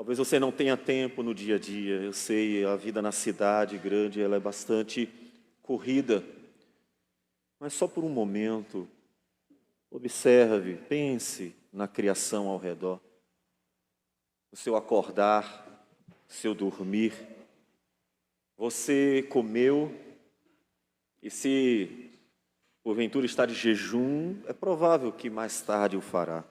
Talvez você não tenha tempo no dia a dia. Eu sei, a vida na cidade grande, ela é bastante corrida. Mas só por um momento, observe, pense na criação ao redor. O seu acordar, o seu dormir. Você comeu, e se porventura está de jejum, é provável que mais tarde o fará.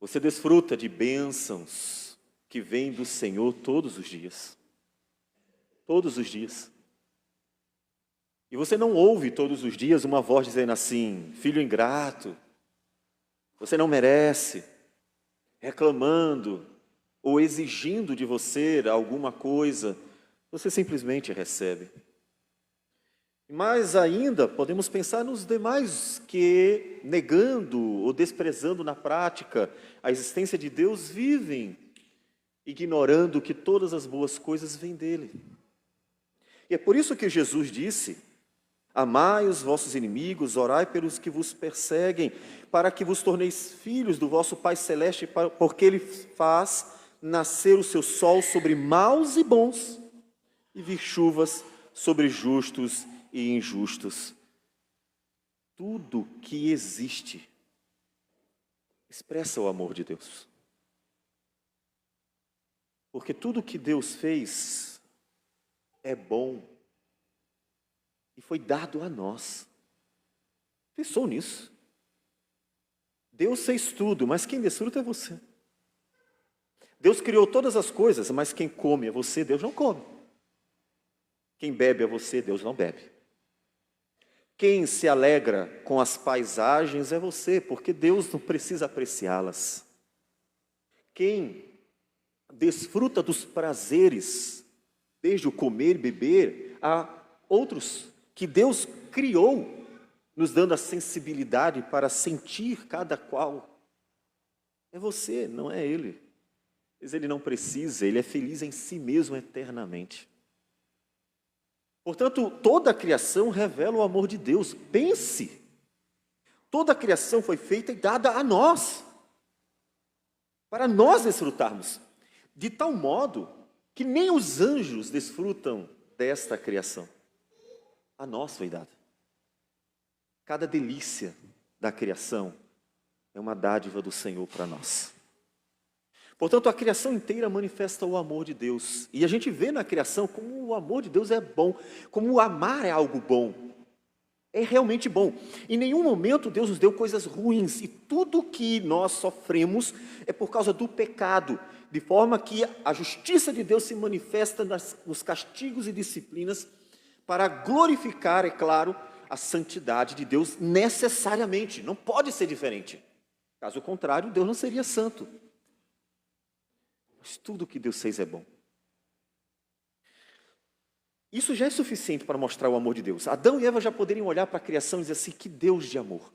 Você desfruta de bênçãos que vêm do Senhor todos os dias. Todos os dias. E você não ouve todos os dias uma voz dizendo assim: filho ingrato, você não merece, reclamando ou exigindo de você alguma coisa. Você simplesmente recebe. Mas ainda podemos pensar nos demais que, negando ou desprezando na prática a existência de Deus, vivem ignorando que todas as boas coisas vêm dele. E é por isso que Jesus disse: amai os vossos inimigos, orai pelos que vos perseguem, para que vos torneis filhos do vosso Pai Celeste, porque Ele faz nascer o seu sol sobre maus e bons, e vir chuvas sobre justos e injustos. Tudo que existe expressa o amor de Deus. Porque tudo que Deus fez é bom e foi dado a nós. Pensou nisso? Deus fez tudo, mas quem desfruta é você. Deus criou todas as coisas, mas quem come é você, Deus não come. Quem bebe é você, Deus não bebe. Quem se alegra com as paisagens é você, porque Deus não precisa apreciá-las. Quem desfruta dos prazeres, desde o comer e beber, a outros que Deus criou, nos dando a sensibilidade para sentir cada qual. É você, não é Ele. Mas Ele não precisa, Ele é feliz em si mesmo eternamente. Portanto, toda a criação revela o amor de Deus. Pense, toda a criação foi feita e dada a nós, para nós desfrutarmos, de tal modo que nem os anjos desfrutam desta criação. A nós foi dada. Cada delícia da criação é uma dádiva do Senhor para nós. Portanto, a criação inteira manifesta o amor de Deus. E a gente vê na criação como o amor de Deus é bom, como o amar é algo bom. É realmente bom. Em nenhum momento Deus nos deu coisas ruins. E tudo que nós sofremos é por causa do pecado. De forma que a justiça de Deus se manifesta nos castigos e disciplinas para glorificar, é claro, a santidade de Deus necessariamente. Não pode ser diferente. Caso contrário, Deus não seria santo. Mas tudo que Deus fez é bom. Isso já é suficiente para mostrar o amor de Deus. Adão e Eva já poderiam olhar para a criação e dizer assim: que Deus de amor.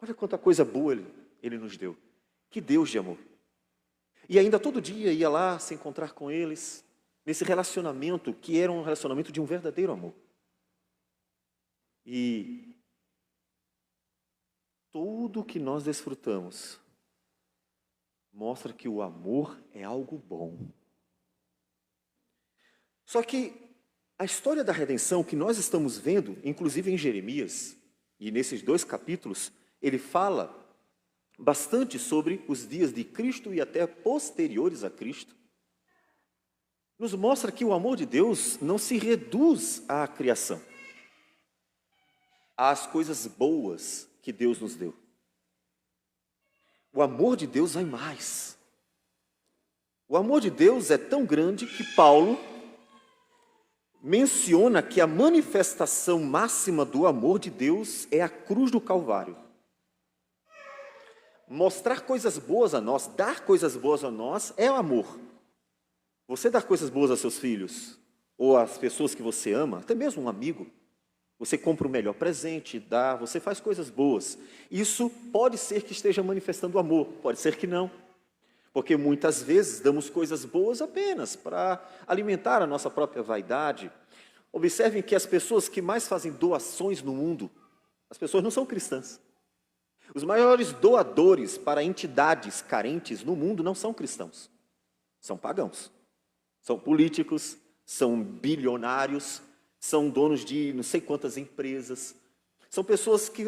Olha quanta coisa boa Ele nos deu. Que Deus de amor. E ainda todo dia ia lá se encontrar com eles, nesse relacionamento que era um relacionamento de um verdadeiro amor. E tudo que nós desfrutamos mostra que o amor é algo bom. Só que a história da redenção que nós estamos vendo, inclusive em Jeremias, e nesses 2 capítulos, ele fala bastante sobre os dias de Cristo e até posteriores a Cristo, nos mostra que o amor de Deus não se reduz à criação, às coisas boas que Deus nos deu. O amor de Deus vai mais. O amor de Deus é tão grande que Paulo menciona que a manifestação máxima do amor de Deus é a cruz do Calvário. Mostrar coisas boas a nós, dar coisas boas a nós é o amor. Você dar coisas boas aos seus filhos, ou às pessoas que você ama, até mesmo um amigo, você compra o melhor presente, dá, você faz coisas boas. Isso pode ser que esteja manifestando amor, pode ser que não. Porque muitas vezes damos coisas boas apenas para alimentar a nossa própria vaidade. Observem que as pessoas que mais fazem doações no mundo, as pessoas não são cristãs. Os maiores doadores para entidades carentes no mundo não são cristãos. São pagãos. São políticos, são bilionários, são donos de não sei quantas empresas. São pessoas que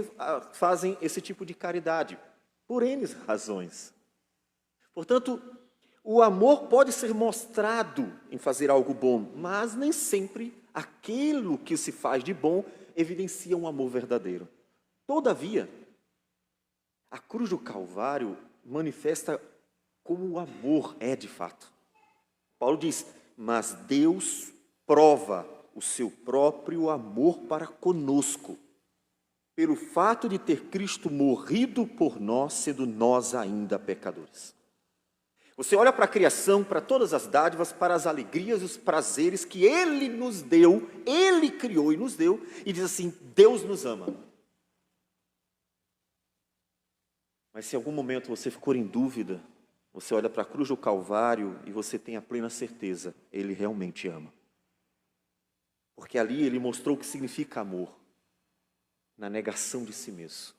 fazem esse tipo de caridade, por N razões. Portanto, o amor pode ser mostrado em fazer algo bom, mas nem sempre aquilo que se faz de bom evidencia um amor verdadeiro. Todavia, a cruz do Calvário manifesta como o amor é de fato. Paulo diz, mas Deus prova o seu próprio amor para conosco, pelo fato de ter Cristo morrido por nós, sendo nós ainda pecadores. Você olha para a criação, para todas as dádivas, para as alegrias e os prazeres que Ele nos deu, Ele criou e nos deu, e diz assim, Deus nos ama. Mas se em algum momento você ficou em dúvida, você olha para a cruz do Calvário e você tem a plena certeza, Ele realmente ama. Porque ali Ele mostrou o que significa amor, na negação de si mesmo.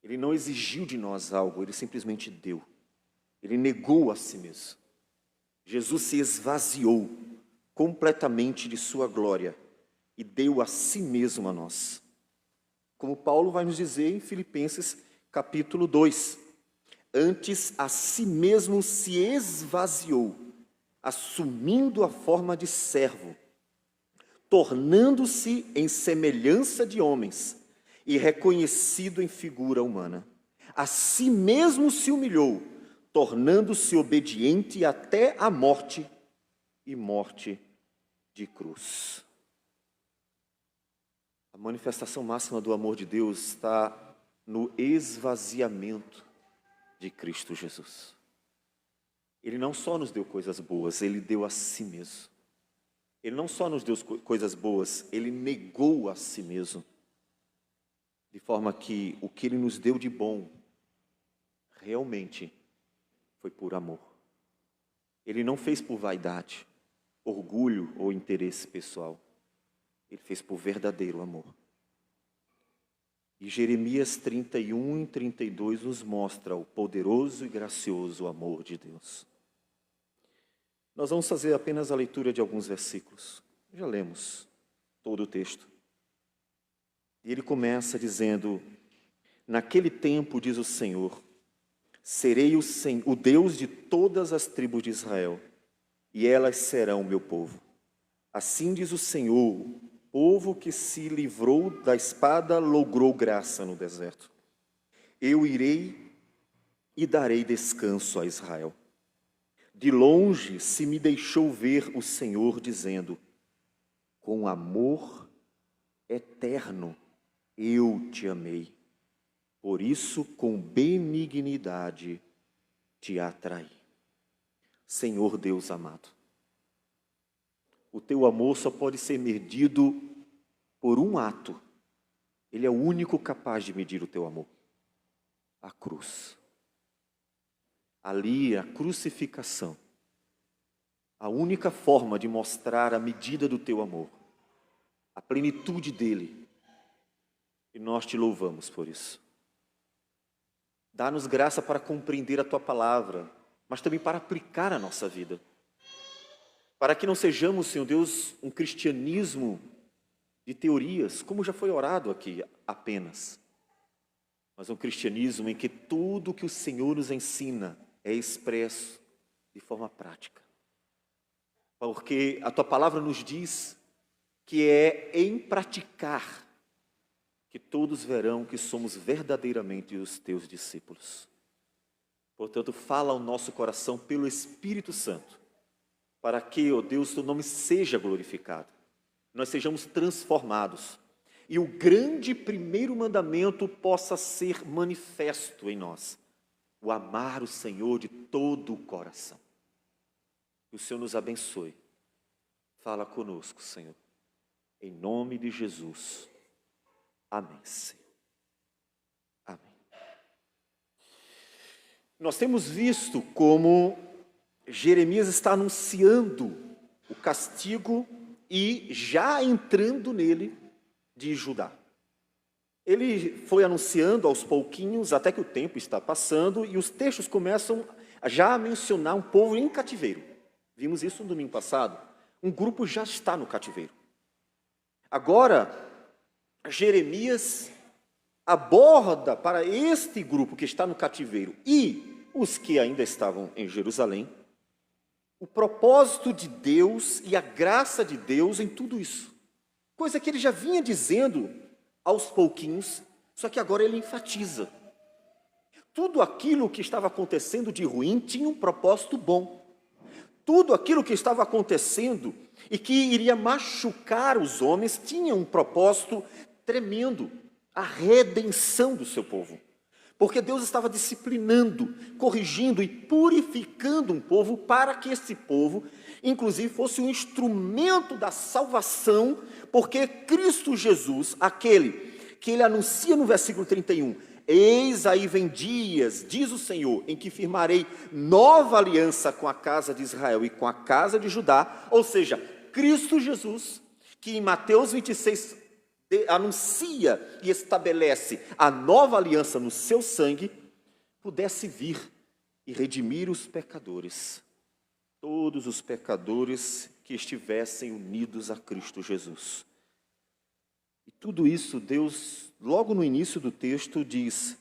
Ele não exigiu de nós algo, Ele simplesmente deu. Ele negou a si mesmo. Jesus se esvaziou completamente de sua glória e deu a si mesmo a nós. Como Paulo vai nos dizer em Filipenses capítulo 2. Antes a si mesmo se esvaziou, assumindo a forma de servo, tornando-se em semelhança de homens e reconhecido em figura humana. A si mesmo se humilhou, tornando-se obediente até a morte e morte de cruz. A manifestação máxima do amor de Deus está no esvaziamento de Cristo Jesus. Ele não só nos deu coisas boas, Ele deu a si mesmo. Ele não só nos deu coisas boas, Ele negou a si mesmo. De forma que o que Ele nos deu de bom, realmente, foi por amor. Ele não fez por vaidade, orgulho ou interesse pessoal. Ele fez por verdadeiro amor. E Jeremias 31 e 32 nos mostra o poderoso e gracioso amor de Deus. Nós vamos fazer apenas a leitura de alguns versículos. Já lemos todo o texto. E ele começa dizendo, naquele tempo, diz o Senhor, serei o Deus de todas as tribos de Israel, e elas serão meu povo. Assim diz o Senhor, povo que se livrou da espada logrou graça no deserto. Eu irei e darei descanso a Israel. De longe se me deixou ver o Senhor dizendo, com amor eterno eu te amei. Por isso, com benignidade te atraí. Senhor Deus amado, o teu amor só pode ser medido por um ato. Ele é o único capaz de medir o teu amor. A cruz. Ali, a crucificação. A única forma de mostrar a medida do teu amor. A plenitude dele. E nós te louvamos por isso. Dá-nos graça para compreender a tua palavra, mas também para aplicar a nossa vida. Para que não sejamos, Senhor Deus, um cristianismo de teorias, como já foi orado aqui apenas, mas um cristianismo em que tudo que o Senhor nos ensina é expresso de forma prática. Porque a tua palavra nos diz que é em praticar que todos verão que somos verdadeiramente os teus discípulos. Portanto, fala ao nosso coração pelo Espírito Santo, para que, ó Deus, teu nome seja glorificado, nós sejamos transformados, e o grande primeiro mandamento possa ser manifesto em nós, o amar o Senhor de todo o coração. Que o Senhor nos abençoe. Fala conosco, Senhor, em nome de Jesus. Amém, Senhor. Amém. Nós temos visto como Jeremias está anunciando o castigo e já entrando nele de Judá. Ele foi anunciando aos pouquinhos, até que o tempo está passando, e os textos começam já a mencionar um povo em cativeiro. Vimos isso no domingo passado. Um grupo já está no cativeiro. Agora, Jeremias aborda para este grupo que está no cativeiro e os que ainda estavam em Jerusalém, o propósito de Deus e a graça de Deus em tudo isso. Coisa que ele já vinha dizendo aos pouquinhos, só que agora ele enfatiza. Tudo aquilo que estava acontecendo de ruim tinha um propósito bom. Tudo aquilo que estava acontecendo e que iria machucar os homens tinha um propósito tremendo, a redenção do seu povo. Porque Deus estava disciplinando, corrigindo e purificando um povo para que esse povo, inclusive, fosse um instrumento da salvação, porque Cristo Jesus, aquele que ele anuncia no versículo 31, eis aí vem dias, diz o Senhor, em que firmarei nova aliança com a casa de Israel e com a casa de Judá, ou seja, Cristo Jesus, que em Mateus 26 anuncia e estabelece a nova aliança no seu sangue, pudesse vir e redimir os pecadores, todos os pecadores que estivessem unidos a Cristo Jesus. E tudo isso Deus, logo no início do texto, diz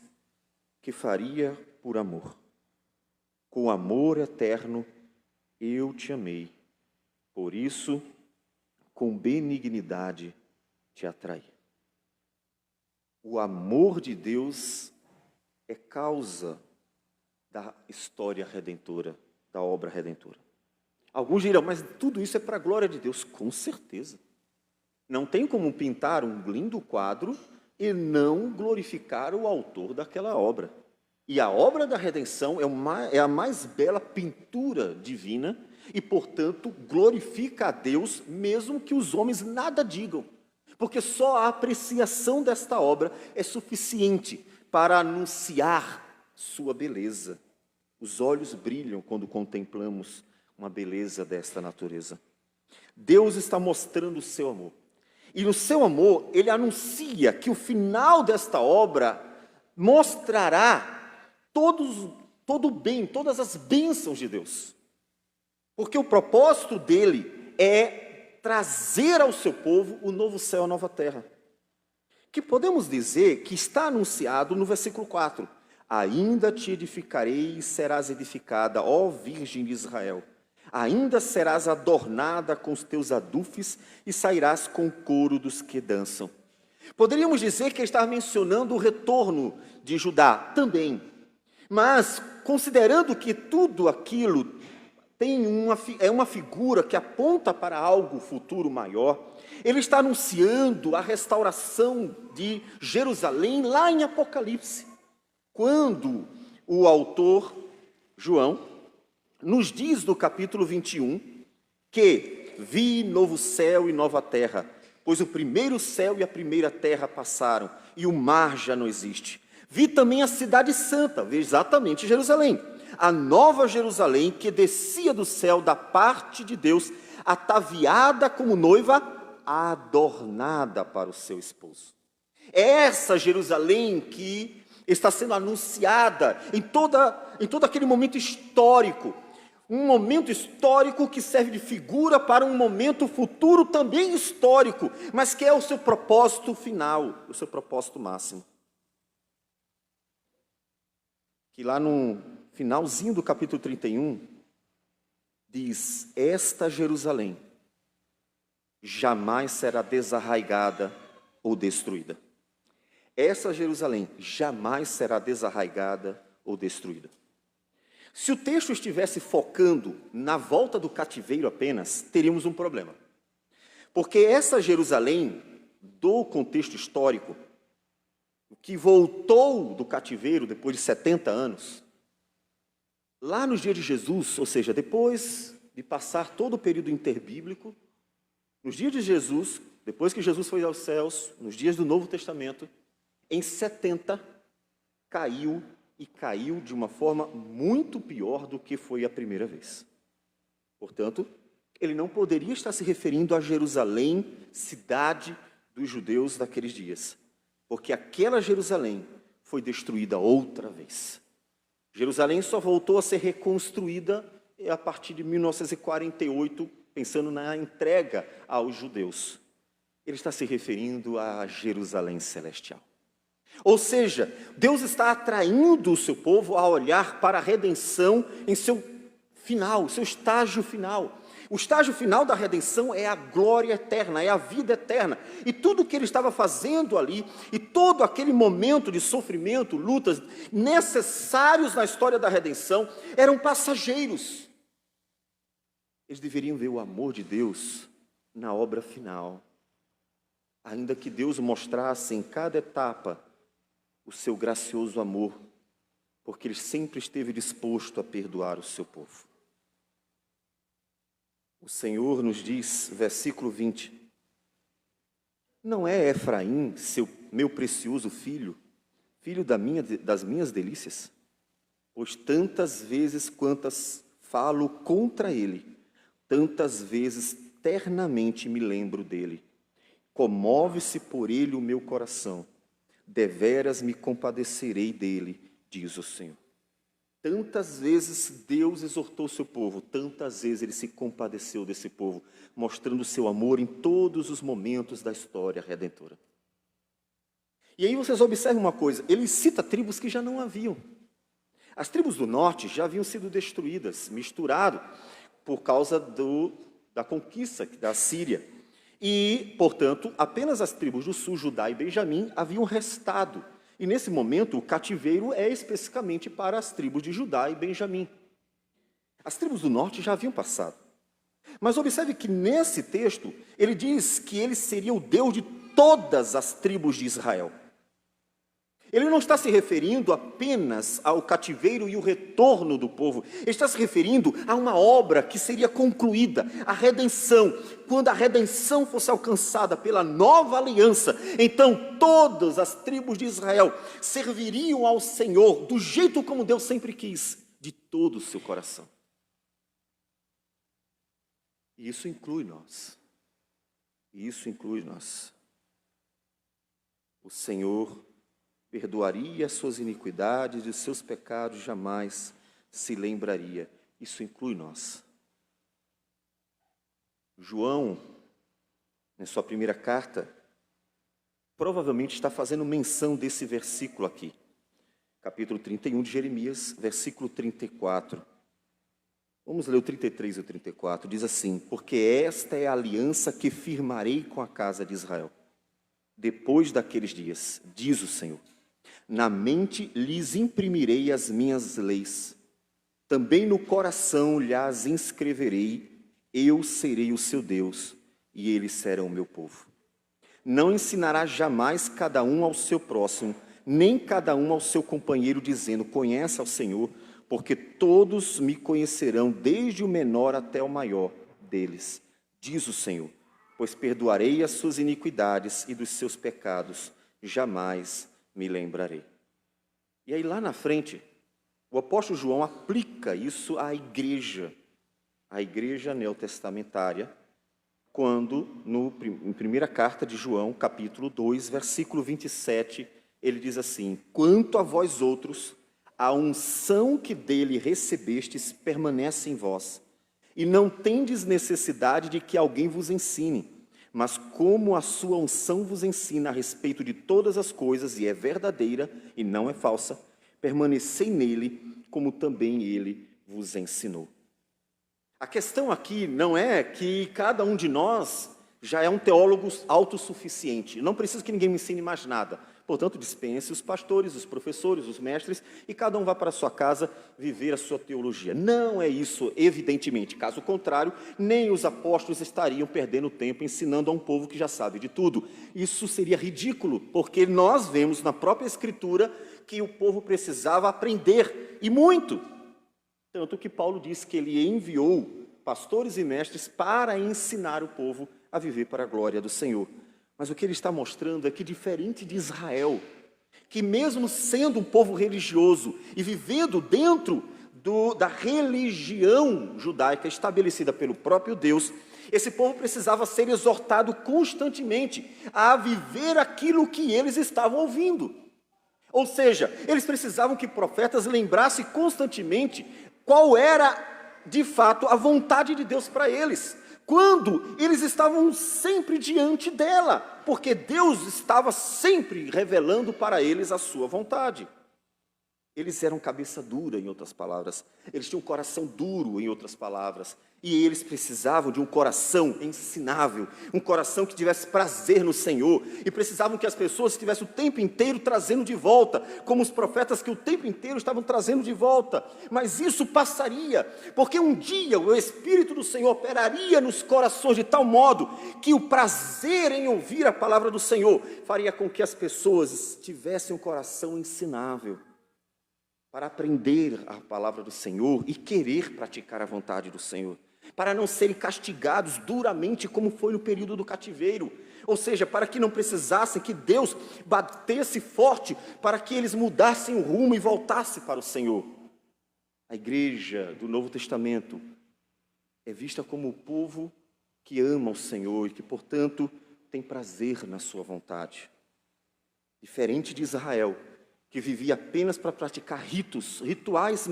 que faria por amor. Com amor eterno eu te amei, por isso com benignidade te atrai. O amor de Deus é causa da história redentora, da obra redentora. Alguns dirão, mas tudo isso é para a glória de Deus. Com certeza. Não tem como pintar um lindo quadro e não glorificar o autor daquela obra. E a obra da redenção é a mais bela pintura divina e, portanto, glorifica a Deus, mesmo que os homens nada digam. Porque só a apreciação desta obra é suficiente para anunciar sua beleza. Os olhos brilham quando contemplamos uma beleza desta natureza. Deus está mostrando o seu amor. E no seu amor, ele anuncia que o final desta obra mostrará todo o bem, todas as bênçãos de Deus. Porque o propósito dele é trazer ao seu povo o novo céu e a nova terra. Que podemos dizer que está anunciado no versículo 4. Ainda te edificarei e serás edificada, ó Virgem de Israel. Ainda serás adornada com os teus adufes e sairás com o coro dos que dançam. Poderíamos dizer que ele está mencionando o retorno de Judá também. Mas, considerando que tudo aquilo é uma figura que aponta para algo futuro maior, ele está anunciando a restauração de Jerusalém lá em Apocalipse, quando o autor João nos diz no capítulo 21 que vi novo céu e nova terra, pois o primeiro céu e a primeira terra passaram e o mar já não existe. Vi também a cidade santa, exatamente Jerusalém, a nova Jerusalém que descia do céu da parte de Deus, ataviada como noiva, adornada para o seu esposo. É essa Jerusalém que está sendo anunciada em todo aquele momento histórico, um momento histórico que serve de figura para um momento futuro também histórico, mas que é o seu propósito final, o seu propósito máximo. Que lá no finalzinho do capítulo 31, diz, esta Jerusalém jamais será desarraigada ou destruída. Essa Jerusalém jamais será desarraigada ou destruída. Se o texto estivesse focando na volta do cativeiro apenas, teríamos um problema. Porque essa Jerusalém, do contexto histórico, que voltou do cativeiro depois de 70 anos, lá nos dias de Jesus, ou seja, depois de passar todo o período interbíblico, nos dias de Jesus, depois que Jesus foi aos céus, nos dias do Novo Testamento, em 70, caiu de uma forma muito pior do que foi a primeira vez. Portanto, ele não poderia estar se referindo a Jerusalém, cidade dos judeus daqueles dias, porque aquela Jerusalém foi destruída outra vez. Jerusalém só voltou a ser reconstruída a partir de 1948, pensando na entrega aos judeus. Ele está se referindo a Jerusalém celestial. Ou seja, Deus está atraindo o seu povo a olhar para a redenção em seu final, seu estágio final. O estágio final da redenção é a glória eterna, é a vida eterna. E tudo o que ele estava fazendo ali, e todo aquele momento de sofrimento, lutas, necessários na história da redenção, eram passageiros. Eles deveriam ver o amor de Deus na obra final. Ainda que Deus mostrasse em cada etapa o seu gracioso amor, porque ele sempre esteve disposto a perdoar o seu povo. O Senhor nos diz, versículo 20, não é Efraim, meu precioso filho, filho das minhas delícias? Pois tantas vezes quantas falo contra ele, tantas vezes ternamente me lembro dele. Comove-se por ele o meu coração, deveras me compadecerei dele, diz o Senhor. Tantas vezes Deus exortou o seu povo, tantas vezes ele se compadeceu desse povo, mostrando o seu amor em todos os momentos da história redentora. E aí vocês observam uma coisa, ele cita tribos que já não haviam. As tribos do norte já haviam sido destruídas, misturado, por causa da conquista da Síria. E, portanto, apenas as tribos do sul, Judá e Benjamim, haviam restado. E nesse momento o cativeiro é especificamente para as tribos de Judá e Benjamim. As tribos do norte já haviam passado. Mas observe que nesse texto ele diz que ele seria o Deus de todas as tribos de Israel. Ele não está se referindo apenas ao cativeiro e o retorno do povo. Ele está se referindo a uma obra que seria concluída, a redenção. Quando a redenção fosse alcançada pela nova aliança, então todas as tribos de Israel serviriam ao Senhor do jeito como Deus sempre quis, de todo o seu coração. E isso inclui nós. Isso inclui nós. O Senhor perdoaria as suas iniquidades e os seus pecados jamais se lembraria. Isso inclui nós. João, na sua primeira carta, provavelmente está fazendo menção desse versículo aqui. Capítulo 31 de Jeremias, versículo 34. Vamos ler o 33 e o 34. Diz assim: porque esta é a aliança que firmarei com a casa de Israel. Depois daqueles dias, diz o Senhor, na mente lhes imprimirei as minhas leis, também no coração lhes inscreverei, eu serei o seu Deus, e eles serão o meu povo. Não ensinará jamais cada um ao seu próximo, nem cada um ao seu companheiro, dizendo, conhece ao Senhor, porque todos me conhecerão, desde o menor até o maior deles, diz o Senhor, pois perdoarei as suas iniquidades e dos seus pecados, jamais me lembrarei. E aí lá na frente, o apóstolo João aplica isso à igreja neotestamentária, quando, em primeira carta de João, capítulo 2, versículo 27, ele diz assim, quanto a vós outros, a unção que dele recebestes permanece em vós, e não tendes necessidade de que alguém vos ensine, mas como a sua unção vos ensina a respeito de todas as coisas, e é verdadeira e não é falsa, permanecei nele, como também ele vos ensinou. A questão aqui não é que cada um de nós já é um teólogo autossuficiente, não precisa que ninguém me ensine mais nada. Portanto, dispense os pastores, os professores, os mestres, e cada um vá para a sua casa viver a sua teologia. Não é isso, evidentemente. Caso contrário, nem os apóstolos estariam perdendo tempo ensinando a um povo que já sabe de tudo. Isso seria ridículo, porque nós vemos na própria Escritura que o povo precisava aprender, e muito. Tanto que Paulo diz que ele enviou pastores e mestres para ensinar o povo a viver para a glória do Senhor. Mas o que ele está mostrando é que, diferente de Israel, que mesmo sendo um povo religioso e vivendo dentro da religião judaica estabelecida pelo próprio Deus, esse povo precisava ser exortado constantemente a viver aquilo que eles estavam ouvindo. Ou seja, eles precisavam que profetas lembrassem constantemente qual era, de fato, a vontade de Deus para eles, quando eles estavam sempre diante dela, porque Deus estava sempre revelando para eles a sua vontade. Eles eram cabeça dura, em outras palavras. Eles tinham um coração duro, em outras palavras. E eles precisavam de um coração ensinável, um coração que tivesse prazer no Senhor. E precisavam que as pessoas estivessem o tempo inteiro trazendo de volta, como os profetas que o tempo inteiro estavam trazendo de volta. Mas isso passaria, porque um dia o Espírito do Senhor operaria nos corações de tal modo que o prazer em ouvir a palavra do Senhor faria com que as pessoas tivessem um coração ensinável, para aprender a palavra do Senhor e querer praticar a vontade do Senhor, para não serem castigados duramente como foi no período do cativeiro, ou seja, para que não precisassem que Deus batesse forte para que eles mudassem o rumo e voltassem para o Senhor. A igreja do Novo Testamento é vista como o povo que ama o Senhor e que, portanto, tem prazer na sua vontade. Diferente de Israel, que vivia apenas para praticar rituais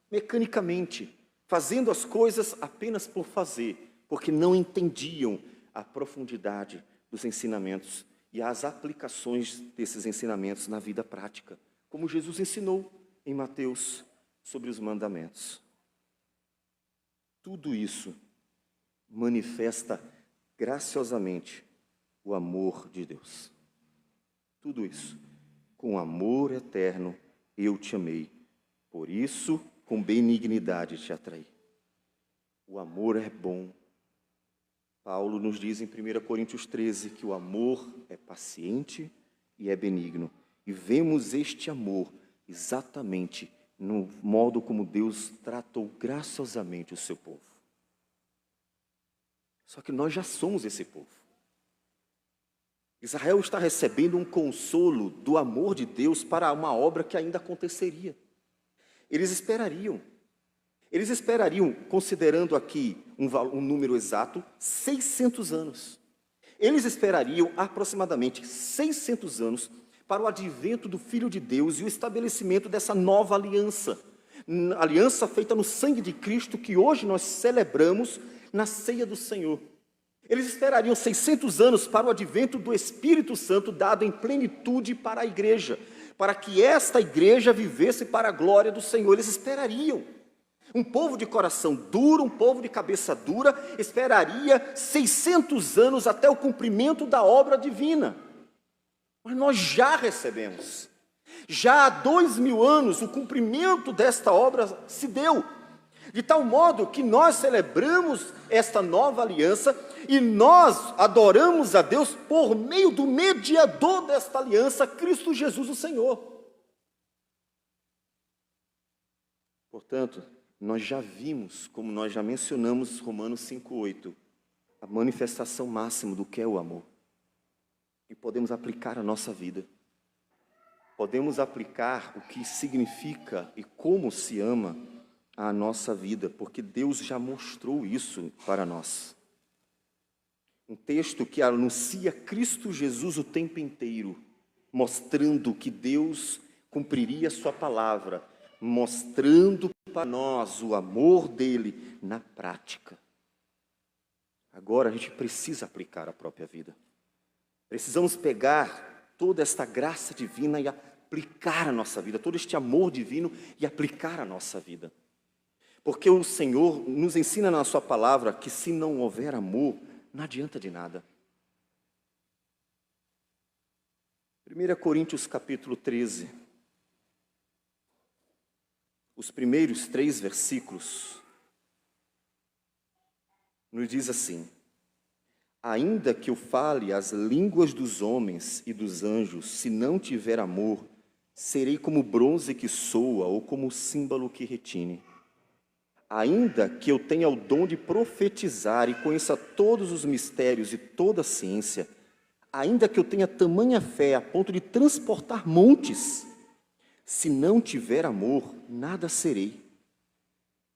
mecanicamente, fazendo as coisas apenas por fazer, porque não entendiam a profundidade dos ensinamentos e as aplicações desses ensinamentos na vida prática, como Jesus ensinou em Mateus sobre os mandamentos. Tudo isso manifesta graciosamente o amor de Deus. Tudo isso. Com amor eterno eu te amei, por isso com benignidade te atraí. O amor é bom. Paulo nos diz em 1 Coríntios 13 que o amor é paciente e é benigno. E vemos este amor exatamente no modo como Deus tratou graciosamente o seu povo. Só que nós já somos esse povo. Israel está recebendo um consolo do amor de Deus para uma obra que ainda aconteceria. Eles esperariam, considerando aqui um número exato, 600 anos. Eles esperariam aproximadamente 600 anos para o advento do Filho de Deus e o estabelecimento dessa nova aliança. Aliança feita no sangue de Cristo que hoje nós celebramos na ceia do Senhor. Eles esperariam 600 anos para o advento do Espírito Santo dado em plenitude para a igreja, para que esta igreja vivesse para a glória do Senhor. Eles esperariam. Um povo de coração duro, um povo de cabeça dura, esperaria 600 anos até o cumprimento da obra divina. Mas nós já recebemos. Já há 2000 anos o cumprimento desta obra se deu. De tal modo que nós celebramos esta nova aliança e nós adoramos a Deus por meio do mediador desta aliança, Cristo Jesus o Senhor. Portanto, nós já vimos, como nós já mencionamos, Romanos 5,8, a manifestação máxima do que é o amor. E podemos aplicar a nossa vida. Podemos aplicar o que significa e como se ama a nossa vida, porque Deus já mostrou isso para nós. Um texto que anuncia Cristo Jesus o tempo inteiro, mostrando que Deus cumpriria a sua palavra, mostrando para nós o amor dele na prática. Agora a gente precisa aplicar a própria vida. Precisamos pegar toda esta graça divina e aplicar a nossa vida, todo este amor divino e aplicar a nossa vida. Porque o Senhor nos ensina na sua palavra que se não houver amor, não adianta de nada. 1 Coríntios capítulo 13. Os primeiros 3 versículos nos diz assim: ainda que eu fale as línguas dos homens e dos anjos, se não tiver amor, serei como bronze que soa ou como símbolo que retine. Ainda que eu tenha o dom de profetizar e conheça todos os mistérios e toda a ciência, ainda que eu tenha tamanha fé a ponto de transportar montes, se não tiver amor, nada serei.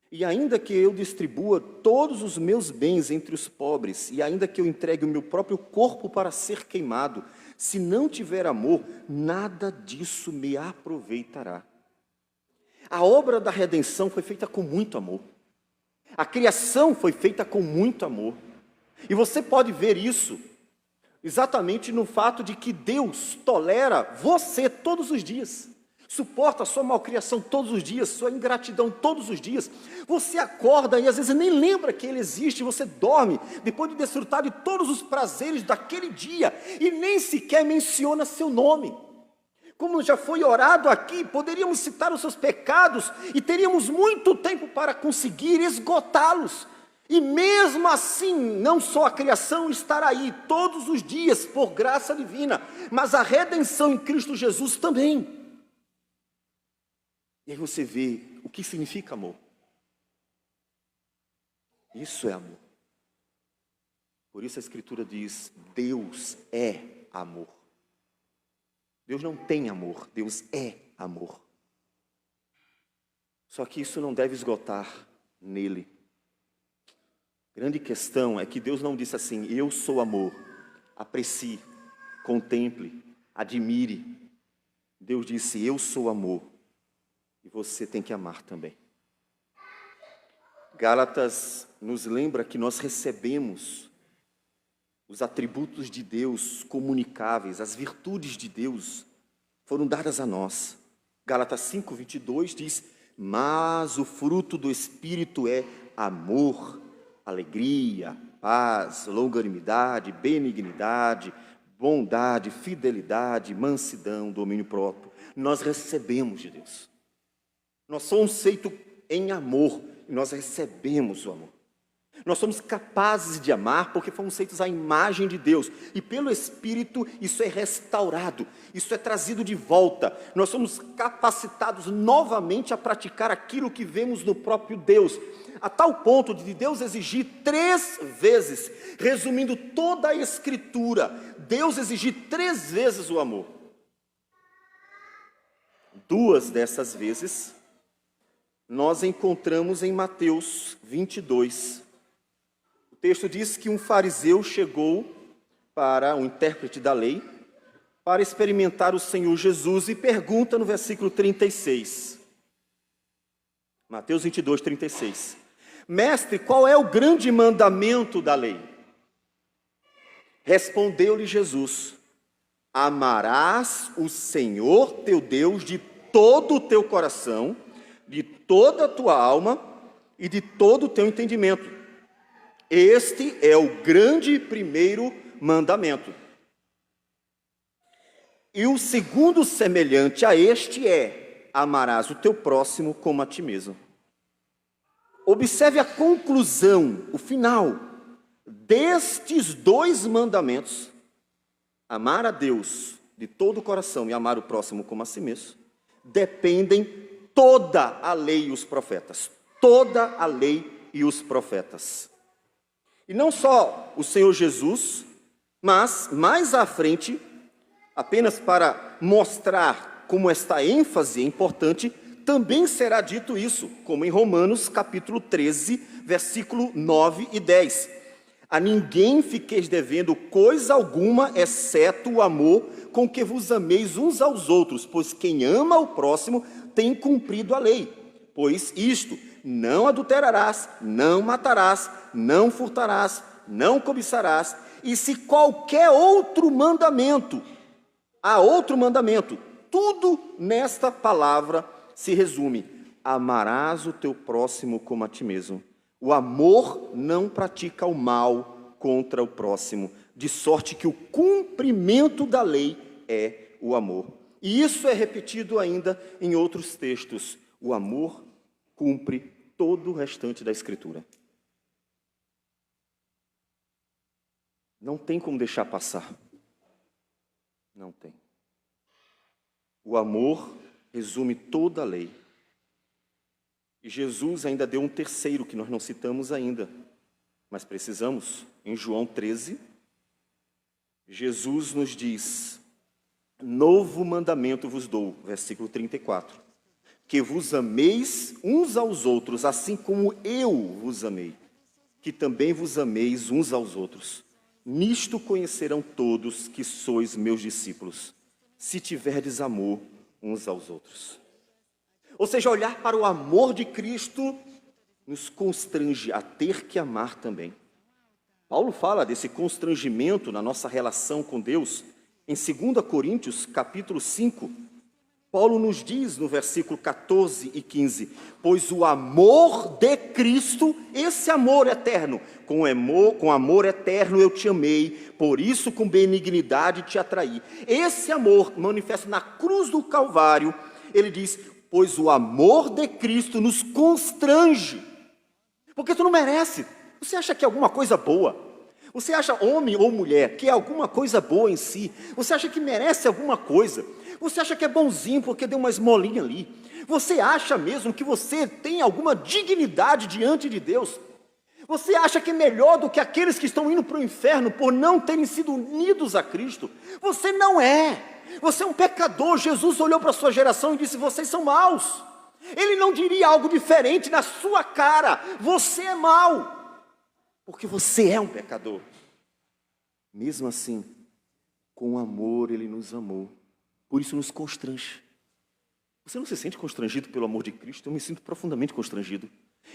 E ainda que eu distribua todos os meus bens entre os pobres, e ainda que eu entregue o meu próprio corpo para ser queimado, Se não tiver amor, nada disso me aproveitará. A obra da redenção foi feita com muito amor. A criação foi feita com muito amor. E você pode ver isso exatamente no fato de que Deus tolera você todos os dias. Suporta a sua malcriação todos os dias, sua ingratidão todos os dias. Você acorda e às vezes nem lembra que ele existe, você dorme, depois de desfrutar de todos os prazeres daquele dia, e nem sequer menciona seu nome. Como já foi orado aqui, poderíamos citar os seus pecados, e teríamos muito tempo para conseguir esgotá-los. E mesmo assim, não só a criação estará aí todos os dias, por graça divina, mas a redenção em Cristo Jesus também. E aí você vê o que significa amor. Isso é amor. Por isso a Escritura diz, Deus é amor. Deus não tem amor, Deus é amor. Só que isso não deve esgotar nele. A grande questão é que Deus não disse assim, eu sou amor, aprecie, contemple, admire. Deus disse, eu sou amor. E você tem que amar também. Gálatas nos lembra que nós recebemos os atributos de Deus comunicáveis, as virtudes de Deus foram dadas a nós. Gálatas 5:22 diz, mas o fruto do Espírito é amor, alegria, paz, longanimidade, benignidade, bondade, fidelidade, mansidão, domínio próprio. Nós recebemos de Deus. Nós somos feitos em amor, e nós recebemos o amor. Nós somos capazes de amar porque fomos feitos à imagem de Deus. E pelo Espírito isso é restaurado, isso é trazido de volta. Nós somos capacitados novamente a praticar aquilo que vemos no próprio Deus. A tal ponto de Deus exigir 3 vezes, resumindo toda a Escritura, Deus exigir 3 vezes o amor. 2 dessas vezes nós encontramos em Mateus 22. O texto diz que um fariseu chegou para um intérprete da lei para experimentar o Senhor Jesus e pergunta no versículo 36. Mateus 22, 36. Mestre, qual é o grande mandamento da lei? Respondeu-lhe Jesus, amarás o Senhor teu Deus de todo o teu coração, de toda a tua alma e de todo o teu entendimento. Este é o grande primeiro mandamento. E o segundo semelhante a este é, amarás o teu próximo como a ti mesmo. Observe a conclusão, o final destes 2 mandamentos, amar a Deus de todo o coração e amar o próximo como a si mesmo, dependem toda a lei e os profetas. Toda a lei e os profetas. E não só o Senhor Jesus, mas mais à frente, apenas para mostrar como esta ênfase é importante, também será dito isso, como em Romanos capítulo 13, versículo 9 e 10. A ninguém fiqueis devendo coisa alguma, exceto o amor com que vos ameis uns aos outros, pois quem ama o próximo tem cumprido a lei. Pois isto, não adulterarás, não matarás, não furtarás, não cobiçarás, e se qualquer outro mandamento, há outro mandamento, tudo nesta palavra se resume, amarás o teu próximo como a ti mesmo. O amor não pratica o mal contra o próximo, de sorte que o cumprimento da lei é o amor. E isso é repetido ainda em outros textos. O amor cumpre todo o restante da Escritura. Não tem como deixar passar. Não tem. O amor resume toda a lei. E Jesus ainda deu um terceiro que nós não citamos ainda, mas precisamos. Em João 13, Jesus nos diz, novo mandamento vos dou, versículo 34, que vos ameis uns aos outros, assim como eu vos amei, que também vos ameis uns aos outros. Nisto conhecerão todos que sois meus discípulos, se tiverdes amor uns aos outros. Ou seja, olhar para o amor de Cristo nos constrange a ter que amar também. Paulo fala desse constrangimento na nossa relação com Deus em 2 Coríntios, capítulo 5. Paulo nos diz no versículo 14 e 15, pois o amor de Cristo, esse amor eterno, com amor eterno eu te amei, por isso com benignidade te atraí. Esse amor manifesto na cruz do Calvário, ele diz, pois o amor de Cristo nos constrange, porque tu não merece. Você acha que é alguma coisa boa? Você acha, homem ou mulher, que é alguma coisa boa em si? Você acha que merece alguma coisa? Você acha que é bonzinho porque deu uma esmolinha ali? Você acha mesmo que você tem alguma dignidade diante de Deus? Você acha que é melhor do que aqueles que estão indo para o inferno por não terem sido unidos a Cristo? Você não é. Você é um pecador. Jesus olhou para a sua geração e disse, vocês são maus. Ele não diria algo diferente na sua cara. Você é mau. Porque você é um pecador. Mesmo assim, com amor ele nos amou. Por isso nos constrange. Você não se sente constrangido pelo amor de Cristo? Eu me sinto profundamente constrangido.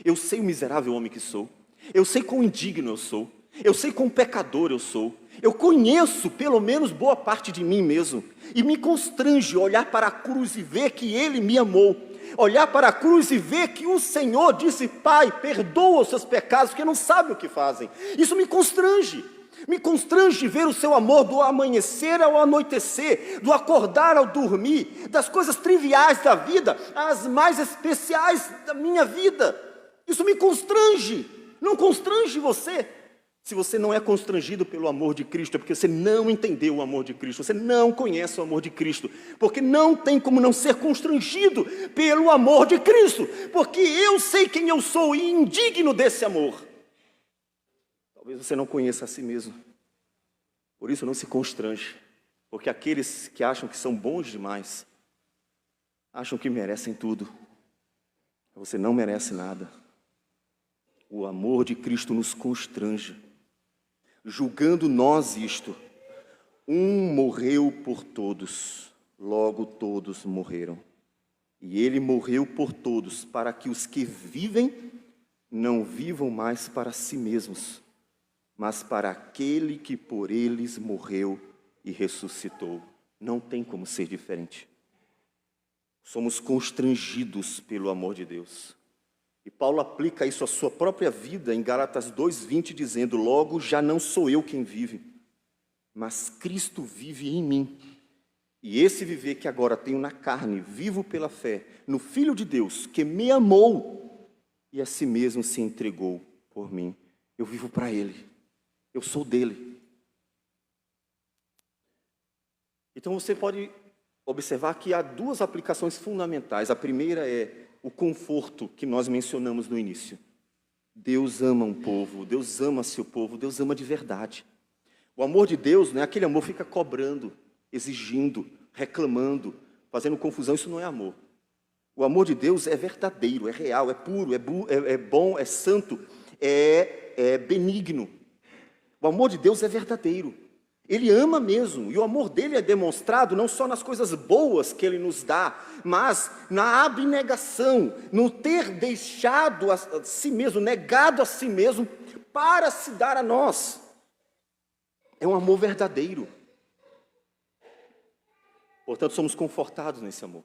Eu sei o miserável homem que sou. Eu sei quão indigno eu sou. Eu sei quão pecador eu sou. Eu conheço pelo menos boa parte de mim mesmo. E me constrange olhar para a cruz e ver que Ele me amou. Olhar para a cruz e ver que o Senhor disse, Pai, perdoa os seus pecados, porque não sabem o que fazem. Isso me constrange. Me constrange ver o seu amor do amanhecer ao anoitecer, do acordar ao dormir, das coisas triviais da vida, às mais especiais da minha vida. Isso me constrange. Não constrange você? Se você não é constrangido pelo amor de Cristo, é porque você não entendeu o amor de Cristo, você não conhece o amor de Cristo, porque não tem como não ser constrangido pelo amor de Cristo, porque eu sei quem eu sou e indigno desse amor. Talvez você não conheça a si mesmo, por isso não se constrange, porque aqueles que acham que são bons demais, acham que merecem tudo, você não merece nada. O amor de Cristo nos constrange. Julgando nós isto, um morreu por todos, logo todos morreram. E ele morreu por todos, para que os que vivem não vivam mais para si mesmos, mas para aquele que por eles morreu e ressuscitou. Não tem como ser diferente. Somos constrangidos pelo amor de Deus. E Paulo aplica isso à sua própria vida em Gálatas 2:20, dizendo, logo já não sou eu quem vive, mas Cristo vive em mim. E esse viver que agora tenho na carne, vivo pela fé no Filho de Deus, que me amou e a si mesmo se entregou por mim. Eu vivo para Ele, eu sou dele. Então você pode observar que há duas aplicações fundamentais. A primeira é o conforto que nós mencionamos no início. Deus ama um povo, Deus ama seu povo, Deus ama de verdade. O amor de Deus não é aquele amor que fica cobrando, exigindo, reclamando, fazendo confusão. Isso não é amor. O amor de Deus é verdadeiro, é real, é puro, é bom, é santo, é benigno. O amor de Deus é verdadeiro. Ele ama mesmo, e o amor dele é demonstrado não só nas coisas boas que ele nos dá, mas na abnegação, no ter deixado a si mesmo, negado a si mesmo, para se dar a nós. É um amor verdadeiro. Portanto, somos confortados nesse amor.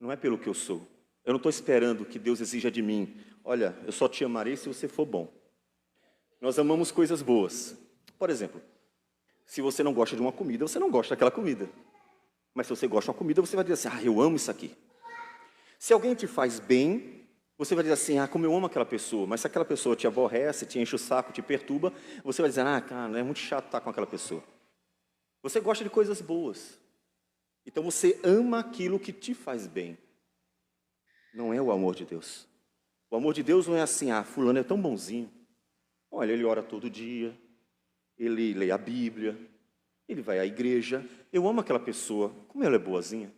Não é pelo que eu sou. Eu não estou esperando que Deus exija de mim, olha, eu só te amarei se você for bom. Nós amamos coisas boas. Por exemplo, se você não gosta de uma comida, você não gosta daquela comida. Mas se você gosta de uma comida, você vai dizer assim, eu amo isso aqui. Se alguém te faz bem, você vai dizer assim, como eu amo aquela pessoa. Mas se aquela pessoa te aborrece, te enche o saco, te perturba, você vai dizer, cara, é muito chato estar com aquela pessoa. Você gosta de coisas boas. Então você ama aquilo que te faz bem. Não é o amor de Deus. O amor de Deus não é assim, fulano é tão bonzinho. Olha, ele ora todo dia. Ele lê a Bíblia, ele vai à igreja. Eu amo aquela pessoa, como ela é boazinha.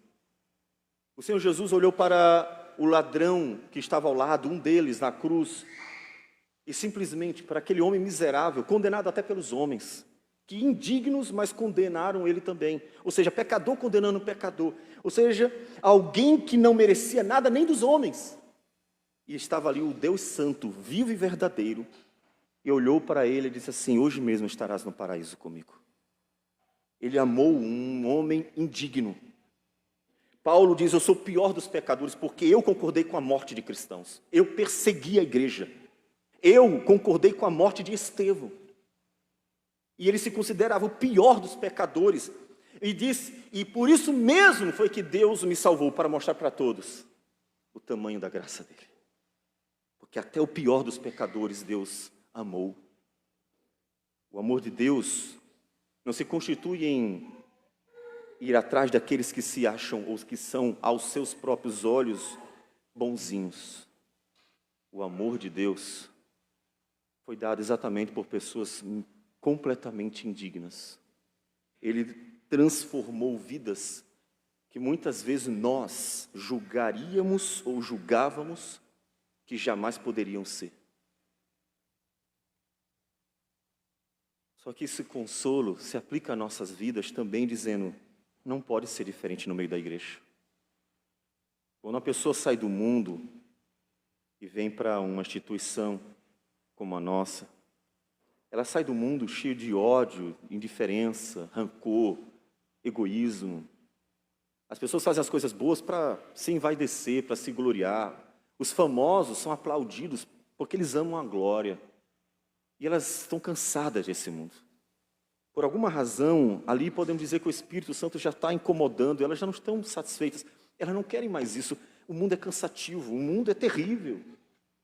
O Senhor Jesus olhou para o ladrão que estava ao lado, um deles na cruz, e simplesmente para aquele homem miserável, condenado até pelos homens, que indignos, mas condenaram ele também. Ou seja, pecador condenando pecador. Ou seja, alguém que não merecia nada nem dos homens. E estava ali o Deus Santo, vivo e verdadeiro, e olhou para ele e disse assim: hoje mesmo estarás no paraíso comigo. Ele amou um homem indigno. Paulo diz: eu sou o pior dos pecadores, porque eu concordei com a morte de cristãos. Eu persegui a igreja. Eu concordei com a morte de Estevão. E ele se considerava o pior dos pecadores. E disse: e por isso mesmo foi que Deus me salvou, para mostrar para todos o tamanho da graça dele. Porque até o pior dos pecadores Deus amou. O amor de Deus não se constitui em ir atrás daqueles que se acham, ou que são aos seus próprios olhos bonzinhos. O amor de Deus foi dado exatamente por pessoas completamente indignas. Ele transformou vidas que muitas vezes nós julgaríamos ou julgávamos que jamais poderiam ser. Só que esse consolo se aplica a nossas vidas também, dizendo: não pode ser diferente no meio da igreja. Quando uma pessoa sai do mundo e vem para uma instituição como a nossa, ela sai do mundo cheio de ódio, indiferença, rancor, egoísmo. As pessoas fazem as coisas boas para se envaidecer, para se gloriar. Os famosos são aplaudidos porque eles amam a glória. E elas estão cansadas desse mundo. Por alguma razão, ali podemos dizer que o Espírito Santo já está incomodando, elas já não estão satisfeitas, elas não querem mais isso. O mundo é cansativo, o mundo é terrível,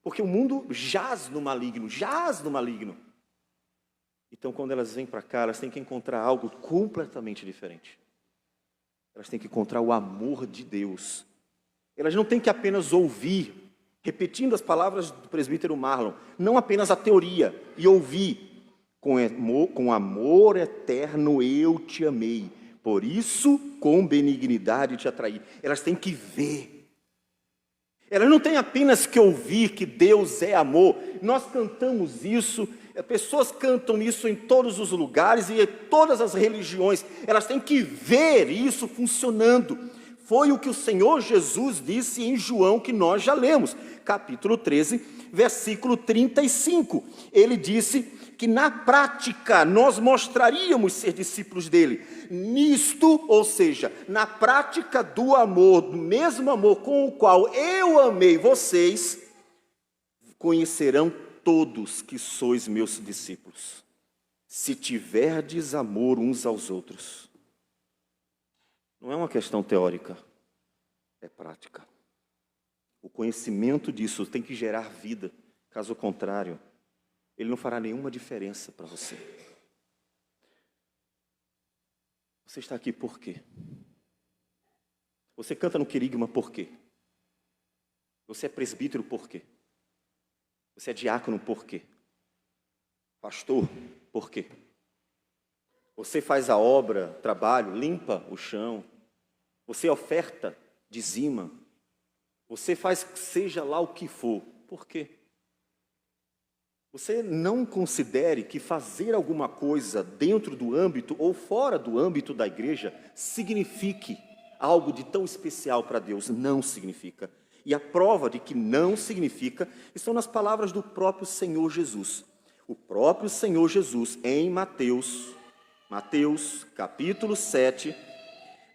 porque o mundo jaz no maligno, Então, quando elas vêm para cá, elas têm que encontrar algo completamente diferente. Elas têm que encontrar o amor de Deus. Elas não têm que apenas ouvir, repetindo as palavras do presbítero Marlon, não apenas a teoria, e ouvir: com amor eterno eu te amei, por isso com benignidade te atraí. Elas têm que ver. Elas não têm apenas que ouvir que Deus é amor. Nós cantamos isso, pessoas cantam isso em todos os lugares e em todas as religiões. Elas têm que ver isso funcionando. Foi o que o Senhor Jesus disse em João, que nós já lemos, capítulo 13, versículo 35. Ele disse que na prática nós mostraríamos ser discípulos dele. Nisto, ou seja, na prática do amor, do mesmo amor com o qual eu amei vocês, conhecerão todos que sois meus discípulos, se tiverdes amor uns aos outros. Não é uma questão teórica, é prática. O conhecimento disso tem que gerar vida, caso contrário, ele não fará nenhuma diferença para você. Você está aqui por quê? Você canta no querigma por quê? Você é presbítero por quê? Você é diácono por quê? Pastor por quê? Você faz a obra, trabalho, limpa o chão. Você oferta, dizima. Você faz seja lá o que for. Por quê? Você não considere que fazer alguma coisa dentro do âmbito ou fora do âmbito da igreja signifique algo de tão especial para Deus. Não significa. E a prova de que não significa estão nas palavras do próprio Senhor Jesus. O próprio Senhor Jesus, em Mateus capítulo 7,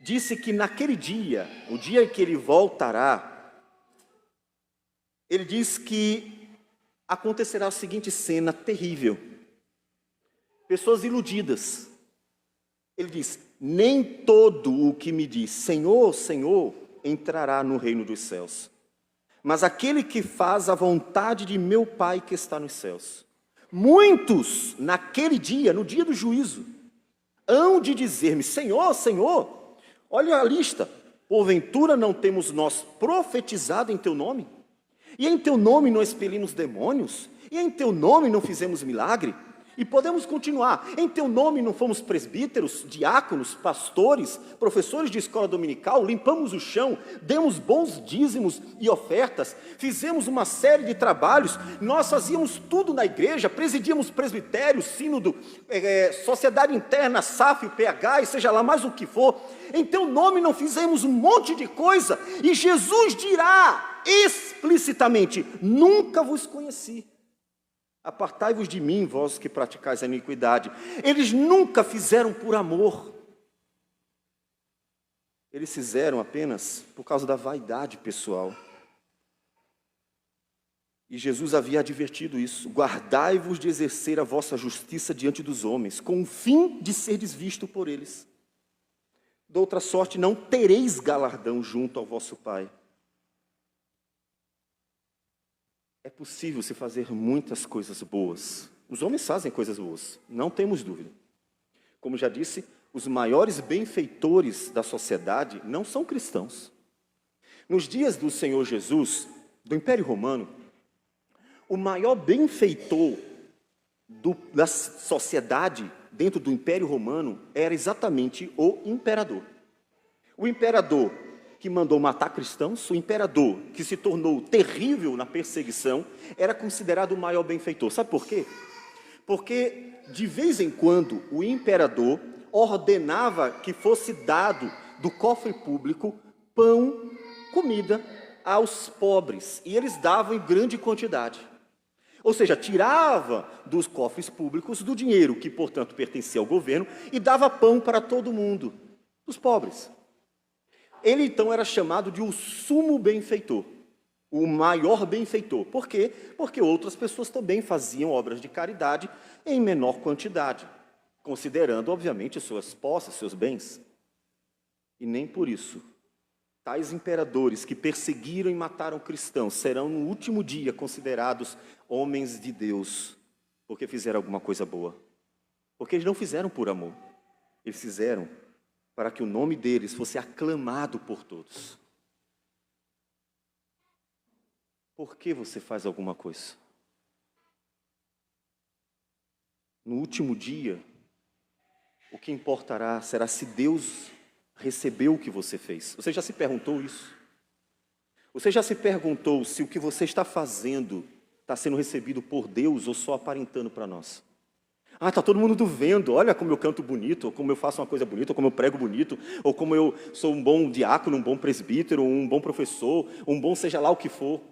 disse que naquele dia, o dia em que ele voltará, ele diz que acontecerá a seguinte cena terrível. Pessoas iludidas. Ele diz: nem todo o que me diz Senhor, Senhor, entrará no reino dos céus, mas aquele que faz a vontade de meu Pai que está nos céus. Muitos, naquele dia, no dia do juízo, hão de dizer-me: Senhor, Senhor, olha a lista, porventura não temos nós profetizado em teu nome? E em teu nome não expelimos demônios? E em teu nome não fizemos milagre? E podemos continuar. Em teu nome não fomos presbíteros, diáconos, pastores, professores de escola dominical, limpamos o chão, demos bons dízimos e ofertas, fizemos uma série de trabalhos, nós fazíamos tudo na igreja, presidíamos presbitério, sínodo, sociedade interna, SAF, PH, e seja lá mais o que for. Em teu nome não fizemos um monte de coisa, e Jesus dirá explicitamente: nunca vos conheci. Apartai-vos de mim, vós que praticais a iniquidade. Eles nunca fizeram por amor. Eles fizeram apenas por causa da vaidade pessoal. E Jesus havia advertido isso: guardai-vos de exercer a vossa justiça diante dos homens, com o fim de seres visto por eles. De outra sorte não tereis galardão junto ao vosso Pai. É possível se fazer muitas coisas boas. Os homens fazem coisas boas, não temos dúvida. Como já disse, os maiores benfeitores da sociedade não são cristãos. Nos dias do Senhor Jesus, do Império Romano, o maior benfeitor da sociedade dentro do Império Romano era exatamente o imperador. O imperador que mandou matar cristãos, o imperador que se tornou terrível na perseguição, era considerado o maior benfeitor. Sabe por quê? Porque, de vez em quando, o imperador ordenava que fosse dado do cofre público pão, comida aos pobres, e eles davam em grande quantidade. Ou seja, tirava dos cofres públicos do dinheiro que, portanto, pertencia ao governo e dava pão para todo mundo, os pobres. Ele, então, era chamado de o sumo benfeitor, o maior benfeitor. Por quê? Porque outras pessoas também faziam obras de caridade em menor quantidade, considerando, obviamente, suas posses, seus bens. E nem por isso, tais imperadores que perseguiram e mataram cristãos serão, no último dia, considerados homens de Deus, porque fizeram alguma coisa boa. Porque eles não fizeram por amor, eles fizeram para que o nome deles fosse aclamado por todos. Por que você faz alguma coisa? No último dia, o que importará será se Deus recebeu o que você fez. Você já se perguntou isso? Você já se perguntou se o que você está fazendo está sendo recebido por Deus ou só aparentando para nós? Ah, está todo mundo vendo, olha como eu canto bonito, ou como eu faço uma coisa bonita, ou como eu prego bonito, ou como eu sou um bom diácono, um bom presbítero, um bom professor, um bom seja lá o que for.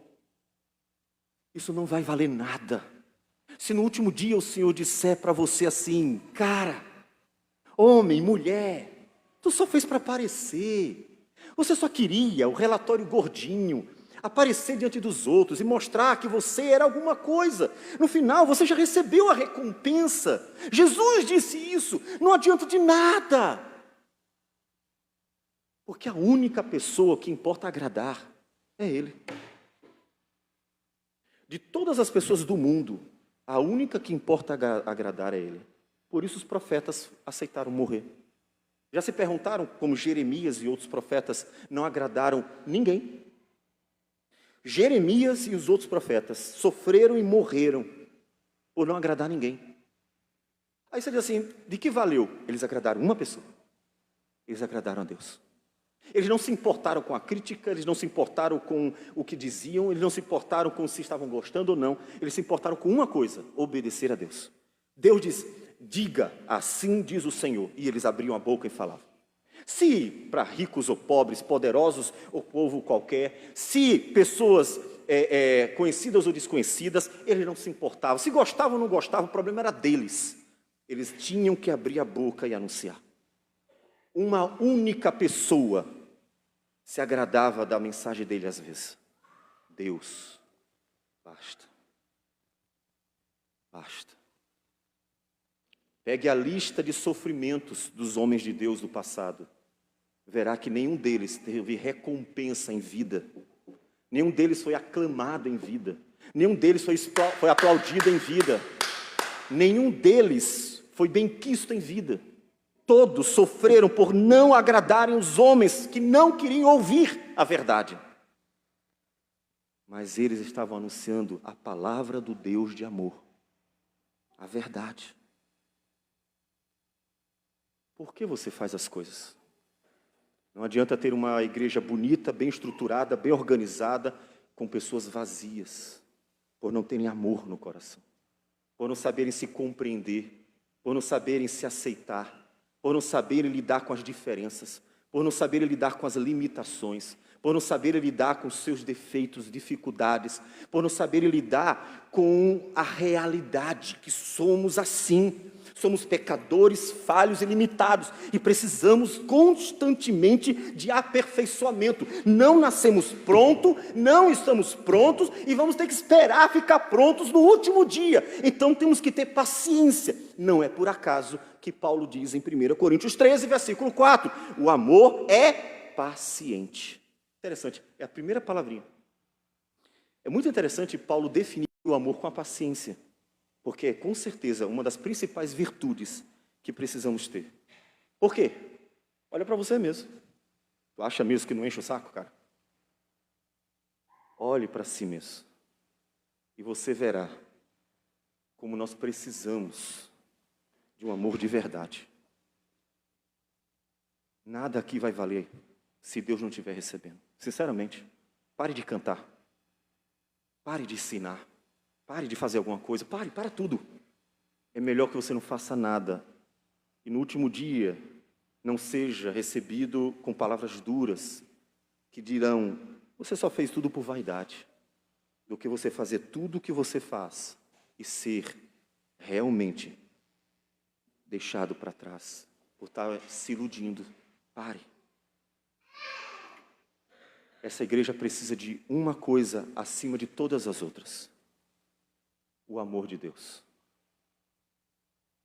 Isso não vai valer nada. Se no último dia o Senhor disser para você assim: cara, homem, mulher, tu só fez para aparecer, você só queria o relatório gordinho, aparecer diante dos outros e mostrar que você era alguma coisa. No final, você já recebeu a recompensa. Jesus disse isso, não adianta de nada. Porque a única pessoa que importa agradar é Ele. De todas as pessoas do mundo, a única que importa agradar é Ele. Por isso os profetas aceitaram morrer. Já se perguntaram como Jeremias e outros profetas não agradaram ninguém? Jeremias e os outros profetas sofreram e morreram por não agradar ninguém. Aí você diz assim: de que valeu? Eles agradaram uma pessoa. Eles agradaram a Deus. Eles não se importaram com a crítica, eles não se importaram com o que diziam, eles não se importaram com se estavam gostando ou não. Eles se importaram com uma coisa: obedecer a Deus. Deus diz: diga, assim diz o Senhor. E eles abriam a boca e falavam. Se para ricos ou pobres, poderosos ou povo qualquer, se pessoas conhecidas ou desconhecidas, eles não se importavam. Se gostavam ou não gostavam, o problema era deles. Eles tinham que abrir a boca e anunciar. Uma única pessoa se agradava da mensagem dele às vezes: Deus, basta. Basta. Pegue a lista de sofrimentos dos homens de Deus do passado. Verá que nenhum deles teve recompensa em vida. Nenhum deles foi aclamado em vida. Nenhum deles foi aplaudido em vida. Nenhum deles foi benquisto em vida. Todos sofreram por não agradarem os homens que não queriam ouvir a verdade. Mas eles estavam anunciando a palavra do Deus de amor. a verdade. Por que você faz as coisas? Não adianta ter uma igreja bonita, bem estruturada, bem organizada, com pessoas vazias, por não terem amor no coração, por não saberem se compreender, por não saberem se aceitar, por não saberem lidar com as diferenças, por não saberem lidar com as limitações, por não saberem lidar com os seus defeitos, dificuldades, por não saberem lidar com a realidade que somos assim. Somos pecadores, falhos e limitados e precisamos constantemente de aperfeiçoamento. Não nascemos prontos, não estamos prontos e vamos ter que esperar ficar prontos no último dia. Então temos que ter paciência. Não é por acaso que Paulo diz em 1 Coríntios 13, versículo 4, o amor é paciente. Interessante, é a primeira palavrinha. É muito interessante Paulo definir o amor com a paciência. Porque é, com certeza, uma das principais virtudes que precisamos ter. Por quê? Olha para você mesmo. Tu acha mesmo que não enche o saco, cara? Olhe para si mesmo. E você verá como nós precisamos de um amor de verdade. Nada aqui vai valer se Deus não estiver recebendo. Sinceramente, pare de cantar. Pare de ensinar. Pare de fazer alguma coisa, para tudo. É melhor que você não faça nada. E no último dia, não seja recebido com palavras duras, que dirão, você só fez tudo por vaidade, do que você fazer tudo o que você faz e ser realmente deixado para trás, por estar se iludindo. Pare. Essa igreja precisa de uma coisa acima de todas as outras. O amor de Deus.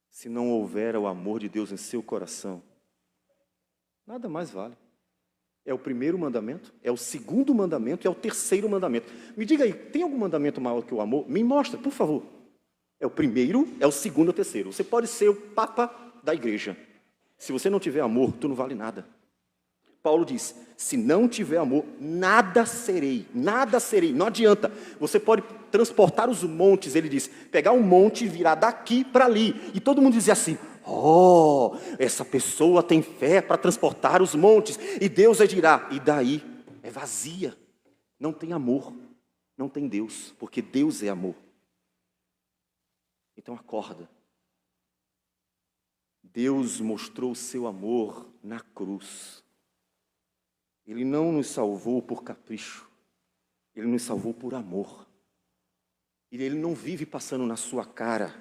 Se não houver o amor de Deus em seu coração, nada mais vale. É o primeiro mandamento, é o segundo mandamento, é o terceiro mandamento. Me diga aí, tem algum mandamento maior que o amor? Me mostra, por favor. É o primeiro, é o segundo, é o terceiro. Você pode ser o papa da igreja. Se você não tiver amor, tu não vale nada. Paulo diz, se não tiver amor, nada serei, não adianta. Você pode transportar os montes, ele diz, pegar um monte e virar daqui para ali. E todo mundo dizia assim, oh, essa pessoa tem fé para transportar os montes. E Deus dirá, e daí? É vazia, não tem amor, não tem Deus, porque Deus é amor. Então acorda. Deus mostrou o seu amor na cruz. Ele não nos salvou por capricho. Ele nos salvou por amor. E Ele não vive passando na sua cara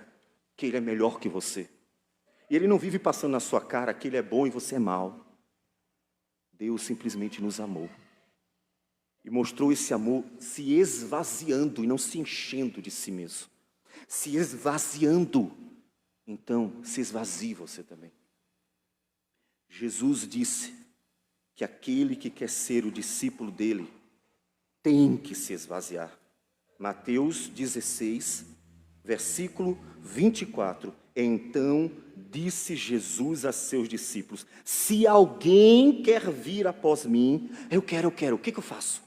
que Ele é melhor que você. E Ele não vive passando na sua cara que Ele é bom e você é mau. Deus simplesmente nos amou. E mostrou esse amor se esvaziando e não se enchendo de si mesmo. Se esvaziando. Então, se esvazie você também. Jesus disse que aquele que quer ser o discípulo dele tem que se esvaziar. Mateus 16, versículo 24. Então disse Jesus a seus discípulos, se alguém quer vir após mim, eu quero, o que eu faço?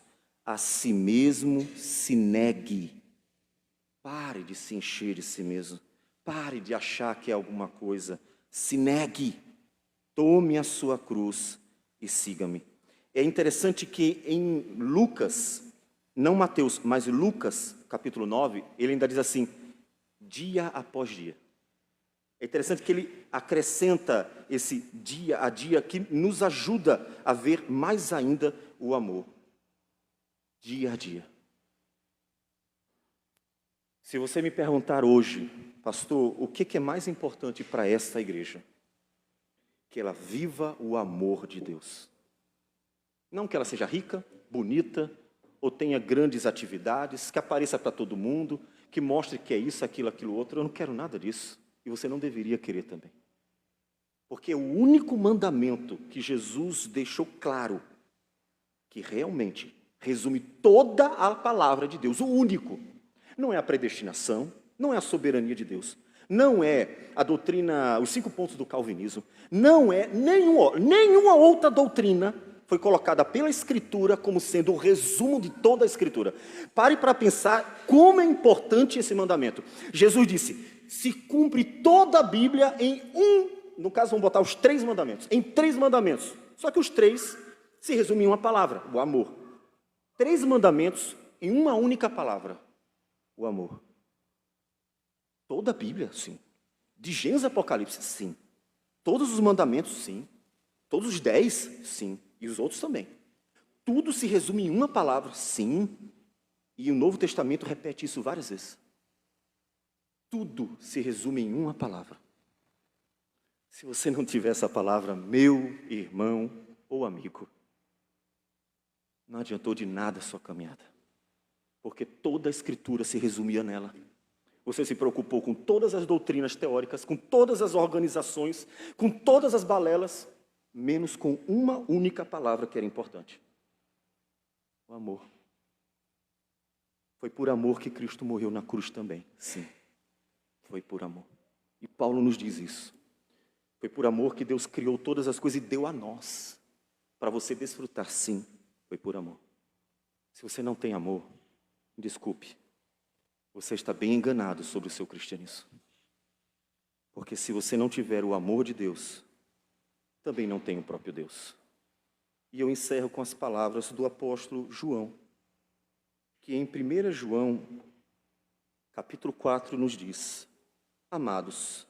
A si mesmo se negue. Pare de se encher de si mesmo. Pare de achar que é alguma coisa. Se negue. Tome a sua cruz e siga-me. É interessante que em Lucas, não Mateus, mas Lucas, capítulo 9, ele ainda diz assim, dia após dia. É interessante que ele acrescenta esse dia a dia que nos ajuda a ver mais ainda o amor. Dia a dia. Se você me perguntar hoje, pastor, o que é mais importante para esta igreja? Que ela viva o amor de Deus. Não que ela seja rica, bonita, ou tenha grandes atividades, que apareça para todo mundo, que mostre que é isso, aquilo outro. Eu não quero nada disso. E você não deveria querer também. Porque o único mandamento que Jesus deixou claro, que realmente resume toda a palavra de Deus, o único, não é a predestinação, não é a soberania de Deus, não é a doutrina, os 5 pontos do calvinismo, não é nenhuma outra doutrina foi colocada pela Escritura como sendo o resumo de toda a Escritura. Pare para pensar como é importante esse mandamento. Jesus disse, se cumpre toda a Bíblia em no caso vamos botar os 3 mandamentos, em 3 mandamentos. Só que os 3 se resumem em uma palavra, o amor. 3 mandamentos em uma única palavra, o amor. Toda a Bíblia, sim. De Gênesis a Apocalipse, sim. Todos os mandamentos, sim. Todos os 10, sim. E os outros também. Tudo se resume em uma palavra, sim. E o Novo Testamento repete isso várias vezes. Tudo se resume em uma palavra. Se você não tiver essa palavra, meu irmão ou amigo, não adiantou de nada a sua caminhada. Porque toda a Escritura se resumia nela. Você se preocupou com todas as doutrinas teóricas, com todas as organizações, com todas as balelas, menos com uma única palavra que era importante. O amor. Foi por amor que Cristo morreu na cruz também. Sim, foi por amor. E Paulo nos diz isso. Foi por amor que Deus criou todas as coisas e deu a nós, para você desfrutar. Sim, foi por amor. Se você não tem amor, desculpe, você está bem enganado sobre o seu cristianismo. Porque se você não tiver o amor de Deus, também não tem o próprio Deus. E eu encerro com as palavras do apóstolo João, que em 1 João, capítulo 4, nos diz: amados,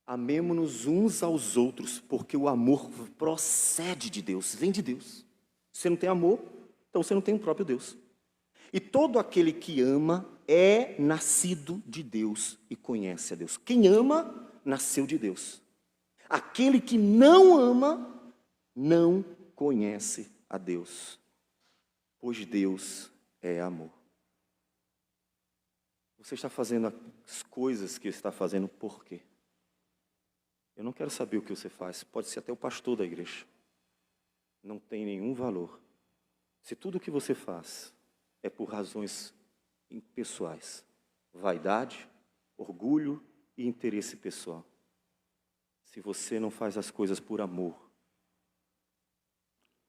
amemo-nos uns aos outros, porque o amor procede de Deus, vem de Deus. Se você não tem amor, então você não tem o próprio Deus. E todo aquele que ama é nascido de Deus e conhece a Deus. Quem ama, nasceu de Deus. Aquele que não ama, não conhece a Deus, pois Deus é amor. Você está fazendo as coisas que está fazendo por quê? Eu não quero saber o que você faz, pode ser até o pastor da igreja. Não tem nenhum valor. Se tudo o que você faz é por razões impessoais, vaidade, orgulho e interesse pessoal. Se você não faz as coisas por amor,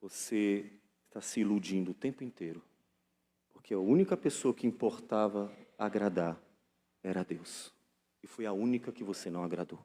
você está se iludindo o tempo inteiro, porque a única pessoa que importava agradar era Deus, e foi a única que você não agradou.